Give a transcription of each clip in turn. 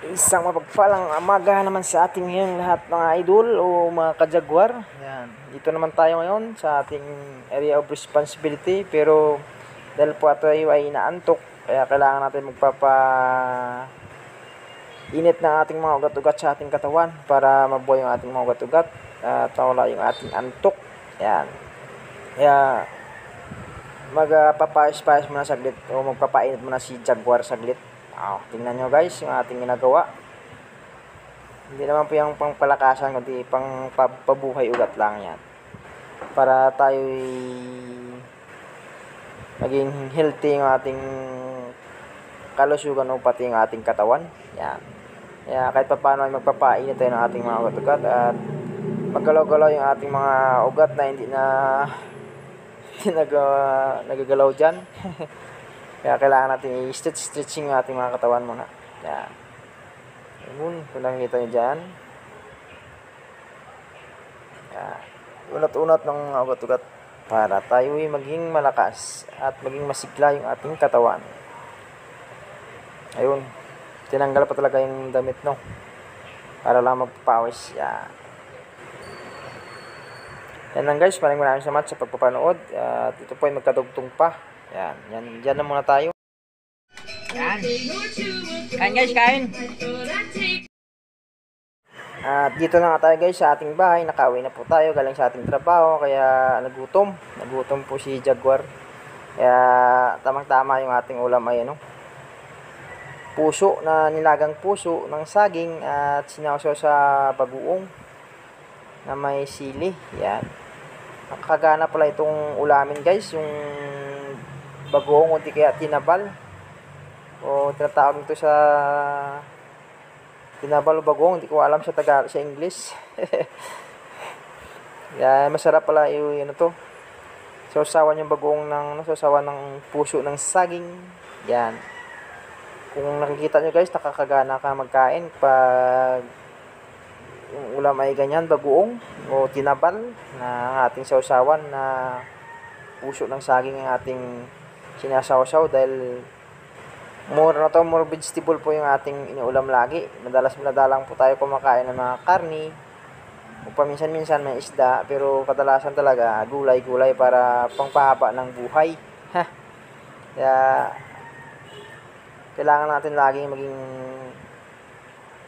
Isang mapagpalang umaga naman sa ating ngayong lahat mga idol o mga kajagwar. Yan. Dito naman tayo ngayon sa ating area of responsibility. Pero dahil po tayo ay inaantok, kaya kailangan natin init ng ating mga ugat-ugat sa ating katawan para mabuhay yung ating mga ugat-ugat at mawala yung ating antok. Yan. Kaya magpapayos-payos muna saglit o magpapainit muna si Jaguar saglit. Tingnan nyo guys yung ating ginagawa. Hindi naman po yung pangpalakasan kundi pang pabuhay ugat lang yan. Para tayo maging healthy yung ating kalusugan o pati yung ating katawan. Yan. Kaya kahit pa paano ay magpapainit tayo ng ating mga ugat-ugat at maggalaw-galaw yung ating mga ugat na hindi nagagalaw dyan. Kaya kailangan natin i-stretching yung ating mga katawan muna. Yan. Ayun, kung nakikita nyo dyan. Yan. Unat-unat ng ugat-ugat para tayo ay maging malakas at maging masigla yung ating katawan. Ayun. Tinanggal pa talaga yung damit, no? Para lang magpapawis. Yan. Yan lang guys, maraming salamat sa pagpapanood. At ito po ay magkadugtong pa. Yan. Diyan na muna tayo. Yan. Kain guys, kain. At dito na nga tayo guys sa ating bahay. Nakauwi na po tayo galing sa ating trabaho. Kaya nagutom. Nagutom po si Jaguar. Kaya tamang-tama yung ating ulam ay puso na nilagang puso ng saging at sinawsaw sa bagoong na may sili. Yan. Nakakagana pala itong ulamin guys. Yung bagoong o di kaya tinabal. O tinatawag nito sa tinabal o bagoong. Hindi ko alam sa Tagalog, sa English. Yan. Masarap pala yung to. Sausawan yung bagoong sausawan ng puso ng saging. Yan. Kung nakikita nyo guys, nakakagana ka magkain pag yung ulam ay ganyan, bagoong o tinabal na ating sausawan na puso ng saging ang ating sinasawsaw dahil more vegetable po yung ating iniulam lagi. Madalang po tayo kumakain ng mga karni o paminsan-minsan may isda, pero kadalasan talaga gulay-gulay para pangpahaba ng buhay. Kaya kailangan natin lagi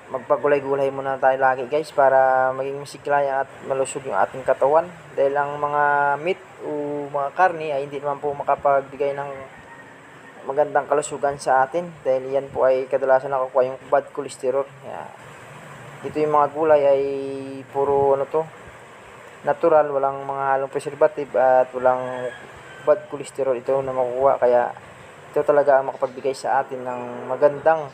magpagulay-gulay muna tayo lagi guys para maging masiklay at malusog yung ating katawan. Dahil ang mga meat o mga karni ay hindi naman po makapagbigay ng magandang kalusugan sa atin. Dahil yan po ay kadalasan nakukuha yung bad cholesterol. Dito yung mga gulay ay puro natural, walang mga halong preservative at walang bad cholesterol ito na makukuha. Kaya ito talaga ang makapagbigay sa atin ng magandang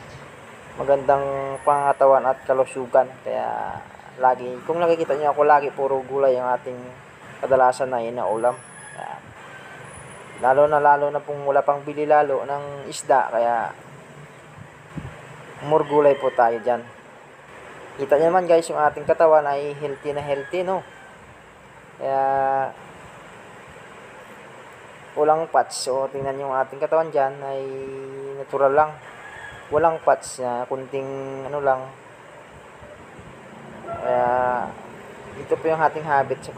pangatawan at kalusugan. Kaya lagi, kung nakikita niyo ako, lagi puro gulay ang ating kadalasan na inaulam. Lalo na pong wala pang bili lalo ng isda, kaya more gulay po tayo dyan. Kita niyo naman guys, yung ating katawan ay healthy na healthy, no? Kaya walang fats. So tingnan niyo yung ating katawan dyan ay natural lang. Walang fats, kunting lang. Ito po yung ating habit sa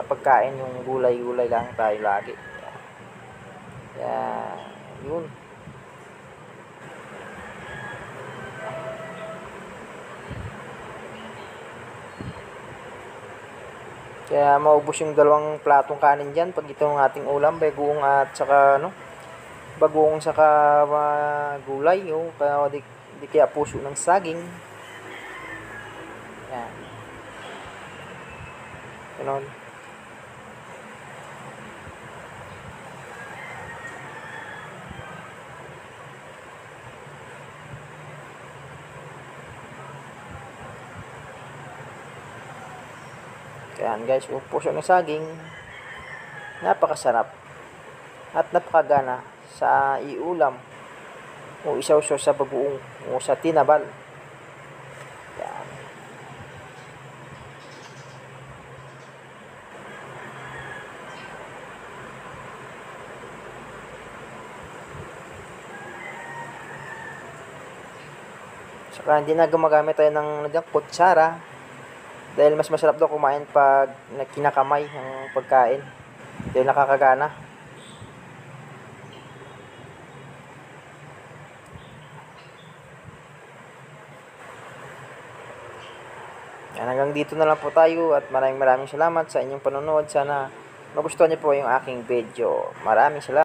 pagkain, yung gulay-gulay lang tayo lagi. Yun. Kaya maubos yung dalawang platong kanin dyan pag ito ang ating ulam, bagoong at saka bagoong saka gulay o di kaya puso ng saging. Yan. Ganon. Yan guys, yung puso ng saging napakasarap at napakagana sa iulam o isawsaw sa bagoong o sa tinabal. Yan. Saka hindi na gumagamit tayo ng kutsara. Dahil mas masarap daw kumain pag kinakamay ang pagkain. Dahil nakakagana. Yan, hanggang dito na lang po tayo at maraming salamat sa inyong panonood. Sana magustuhan niyo po yung aking video. Maraming salamat.